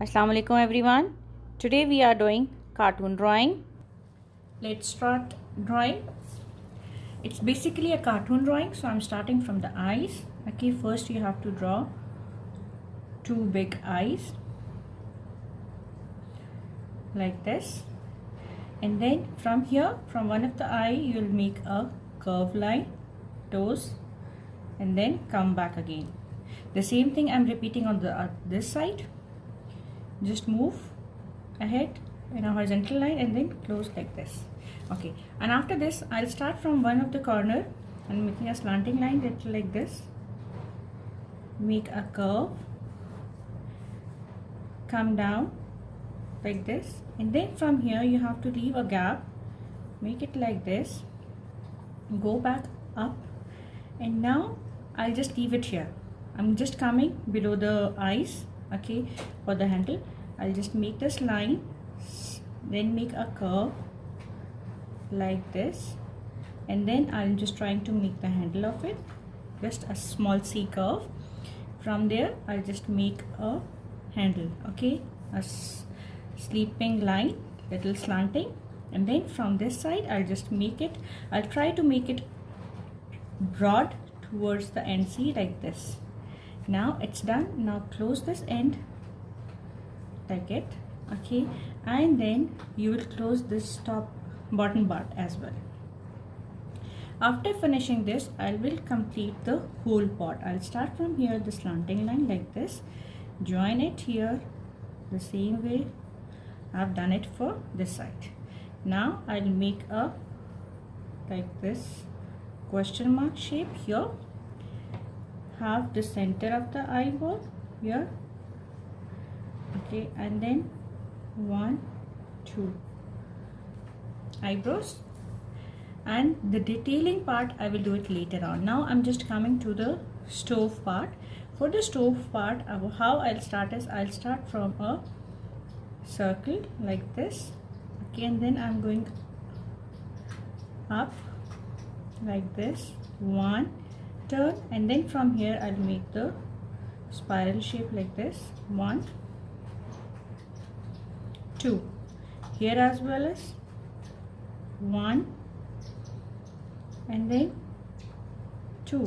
Assalamu alaikum everyone. Today we are doing cartoon drawing. Let's start drawing. It's basically a cartoon drawing, so I'm starting from the eyes. Okay, first you have to draw two big eyes like this, and then from here, from one of the eye, you'll make a curved line, toes, and then come back again. The same thing I'm repeating on the this side. Just move ahead in a horizontal line and then close like this. Okay, and after this I'll start from one of the corner and making a slanting line like this, make a curve, come down like this, and then from here you have to leave a gap, make it like this, go back up, and now I'll just leave it here. I'm just coming below the eyes. Okay, for the handle I'll just make this line, then make a curve like this, and then I'm just trying to make the handle of it, just a small C curve. From there I'll just make a handle, okay, a sleeping line, little slanting, and then from this side I'll just make it, I'll try to make it broad towards the end C like this. Now it's done. Now close this end like it, okay, and then you will close this top bottom part as well. After finishing this, I will complete the whole part. I'll start from here, the slanting line like this, join it here the same way I've done it for this side. Now I'll make a like this question mark shape here, have the center of the eyeball here, okay, and then 1 2 eyebrows, and the detailing part I will do it later on. Now I'm just coming to the stove part. For the stove part, how I'll start is I'll start from a circle like this, okay, and then I'm going up like this, one turn, and then from here I'll make the spiral shape like this, 1 2, here as well as 1 and then 2.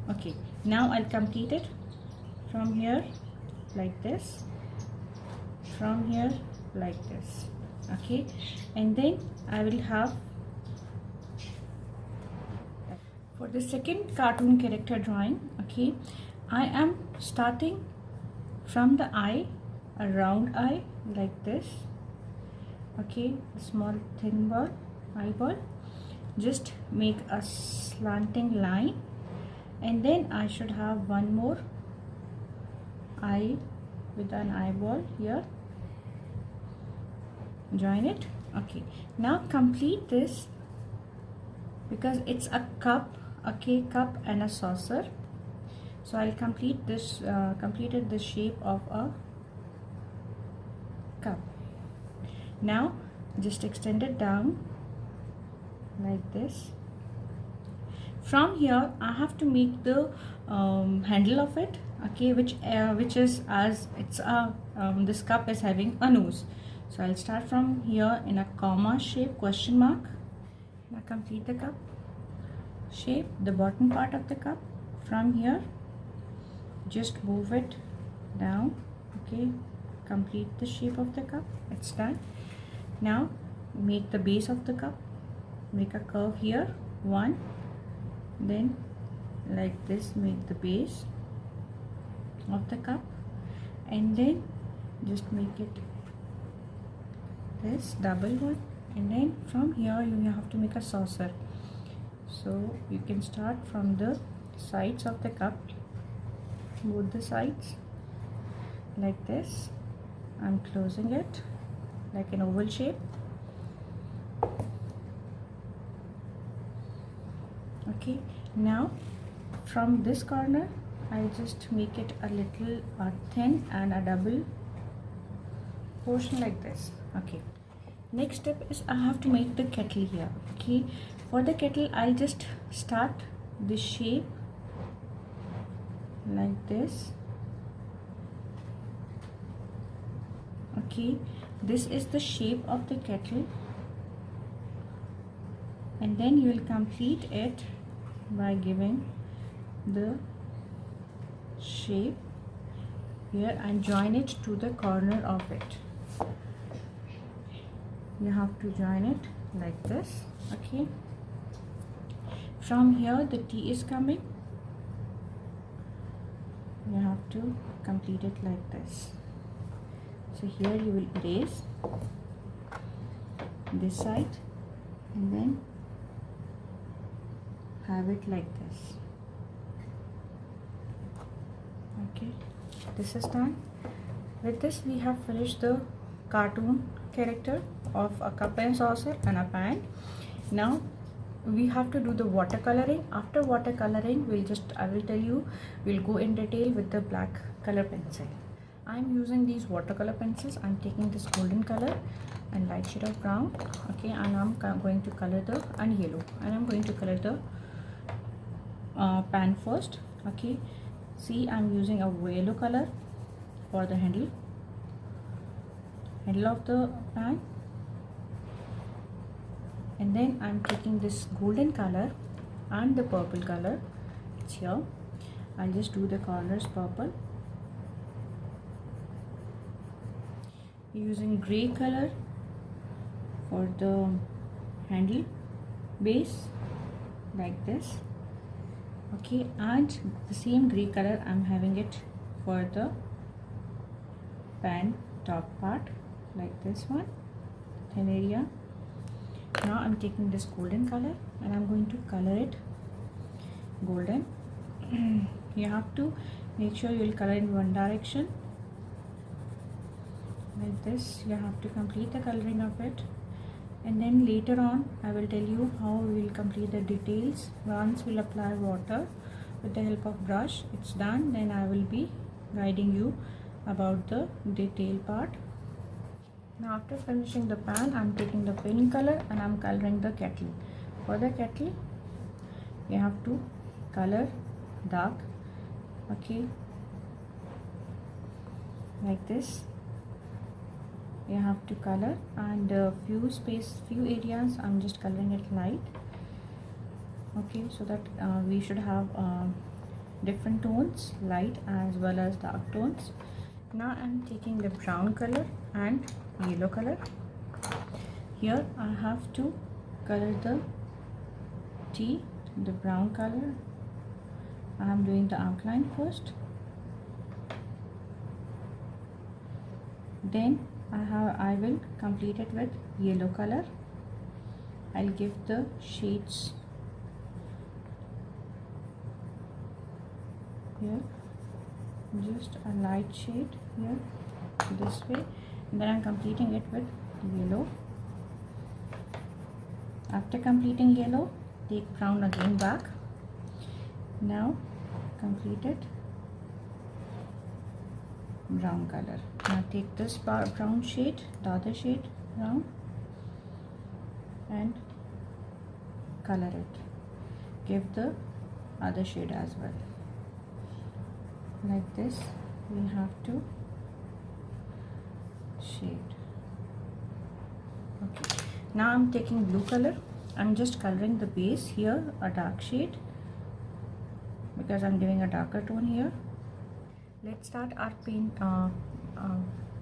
Okay, now I'll complete it from here like this, from here like this, okay, and then I will have for the second cartoon character drawing. Okay, I am starting from the eye, a round eye like this, okay, a small thin ball eyeball, just make a slanting line, and then I should have one more eye with an eyeball here, join it. Okay, now complete this because it's a cup, okay, cup and a saucer, so I'll complete this completed the shape of a cup. Now just extend it down like this. From here I have to make the handle of it, okay, which is as it's a this cup is having a nose, so I'll start from here in a comma shape, question mark. Now complete the cup shape, the bottom part of the cup. From here just move it down, okay, complete the shape of the cup. It's done. Now make the base of the cup, make a curve here, 1, then like this make the base of the cup, and then just make it this double one, and then from here you have to make a saucer. So you can start from the sides of the cup, both the sides like this. I'm closing it like an oval shape. Okay, now from this corner I just make it a little thin and a double portion like this. Okay, next step is I have to make the kettle here. Okay, for the kettle I'll just start the shape like this, Okay, this is the shape of the kettle, and then you will complete it by giving the shape here and join it to the corner of it. You have to join it like this. Okay, from here the tea is coming. You have to complete it like this. So here you will erase this side and then have it like this. Okay, this is done. With this we have finished the cartoon character of a cup and saucer and a pan. Now we have to do the watercoloring. After watercoloring, I will tell you, we'll go in detail with the black color pencil. I'm using these watercolor pencils. I'm taking this golden color and light shade of brown. Okay, and I'm going to color the yellow, and I'm going to color the pan first. Okay, see, I'm using a yellow color for the handle of the pan, and then I'm taking this golden color and the purple color. It's here. I'll just do the corners purple, using gray color for the handle base like this. Okay, and the same gray color I'm having it for the pan top part like this one, thin area. Now I'm taking this golden color and I'm going to color it golden. You have to make sure you will color in one direction like this. You have to complete the coloring of it, and then later on I will tell you how we will complete the details. Once we'll apply water with the help of brush, it's done, then I will be guiding you about the detail part. Now after finishing the pan, I'm taking the pink color and I'm coloring the kettle. For the kettle, you have to color dark. Okay, like this. You have to color, and few areas I'm just coloring it light. Okay, so that we should have different tones, light as well as dark tones. Now I'm taking the brown color and yellow color. Here I have to color the tea, the brown color. I am doing the outline first, then I will complete it with yellow color. I'll give the shades here, just a light shade here this way, and then I'm completing it with yellow. After completing yellow, take brown again back. Now complete it brown color. Now take this brown shade, the other shade brown, and color it. Give the other shade as well. Like this, we have to shade. Okay, now I'm taking blue color. I'm just coloring the base here, a dark shade, because I'm giving a darker tone here. Let's start our paint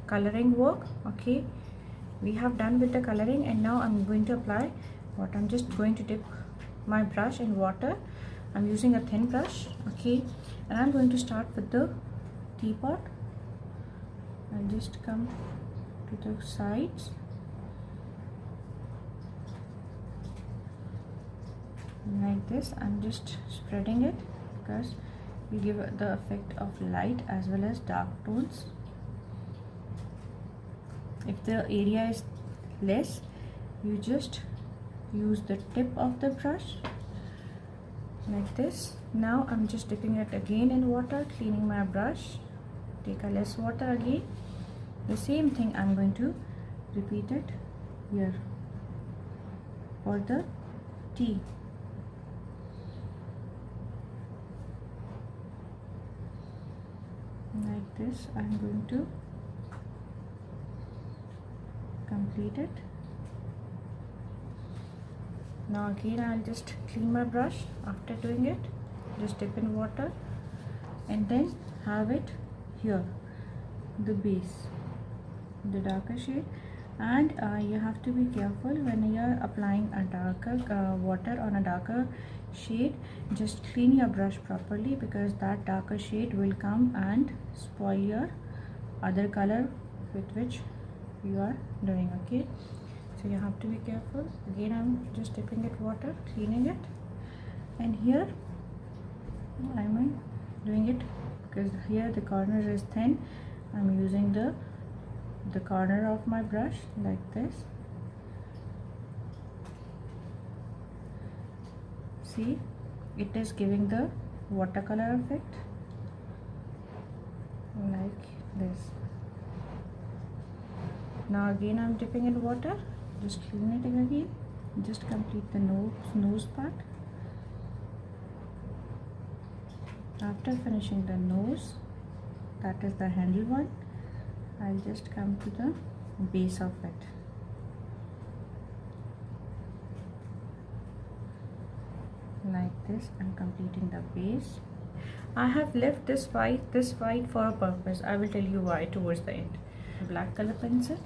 coloring work. Okay, we have done with the coloring, and now I'm going to apply what I'm just going to dip my brush in water. I'm using a thin brush. Okay, and I'm going to start with the teapot. I'll just come to the sides like this. I'm just spreading it because we give the effect of light as well as dark tones. If the area is less, you just use the tip of the brush like this. Now I'm just dipping it again in water, cleaning my brush. Take a less water again. The same thing I'm going to repeat it here for the tea. Like this, I'm going to complete it. Now again I'll just clean my brush after doing it. Just dip in water and then have it here, the base, the darker shade. And you have to be careful when you are applying a darker water on a darker shade. Just clean your brush properly, because that darker shade will come and spoil your other color with which you are doing. Okay, so you have to be careful. Again I'm just dipping it water, cleaning it, and here I'm doing it because here the corner is thin. I'm using the corner of my brush like this. See, it is giving the watercolor effect like this. Now again I'm dipping in water, just clean it again, just complete the nose part. After finishing the nose, that is the handle one, I'll just come to the base of it. Like this, I'm completing the base. I have left this white for a purpose. I will tell you why towards the end. Black color pencil,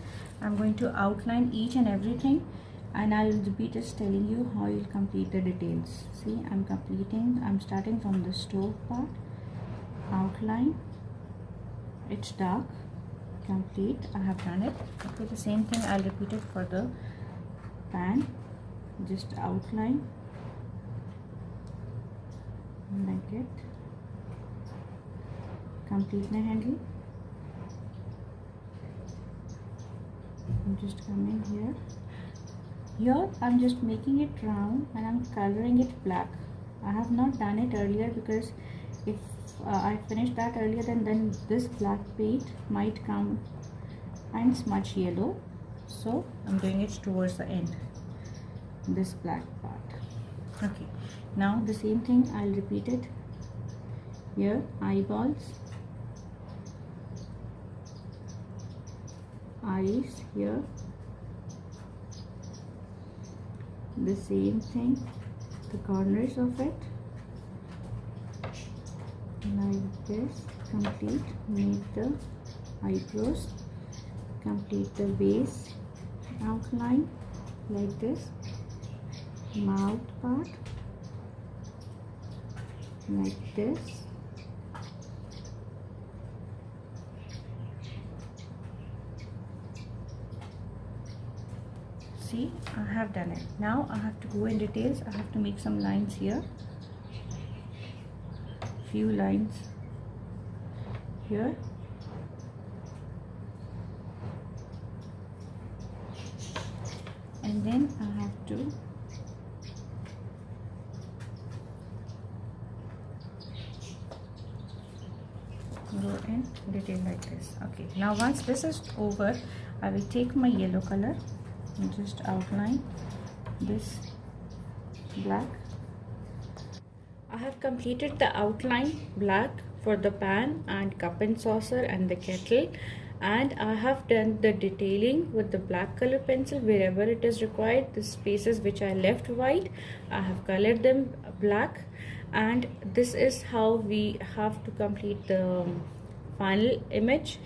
I'm going to outline each and everything, and I will be just telling you how you'll complete the details. See, I'm starting from the stove part, outline, it's dark, complete, I have done it. Okay, the same thing I'll repeat it for the pan. Just outline like it, complete the handle. I'm just coming here I'm just making it round and I'm coloring it black. I have not done it earlier because if I finished that earlier, then this black paint might come and smudge yellow. So I'm doing it towards the end, this black part. Okay, now the same thing I'll repeat it here. Eyeballs, eyes here, the same thing, the corners of it like this, complete, make the eyebrows, complete the base outline like this, mouth part like this, see, I have done it. Now I have to go in details. I have to make some lines here, few lines here, and then I have to go in detail like this. Okay, now once this is over, I will take my yellow color and just outline this black. I have completed the outline black for the pan and cup and saucer and the kettle, and I have done the detailing with the black color pencil wherever it is required. The spaces which I left white, I have colored them black, and this is how we have to complete the final image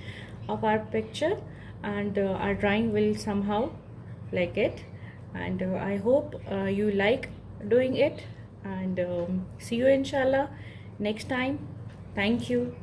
of our picture, and our drawing will somehow like it. And I hope you like doing it, and see you inshallah next time. Thank you.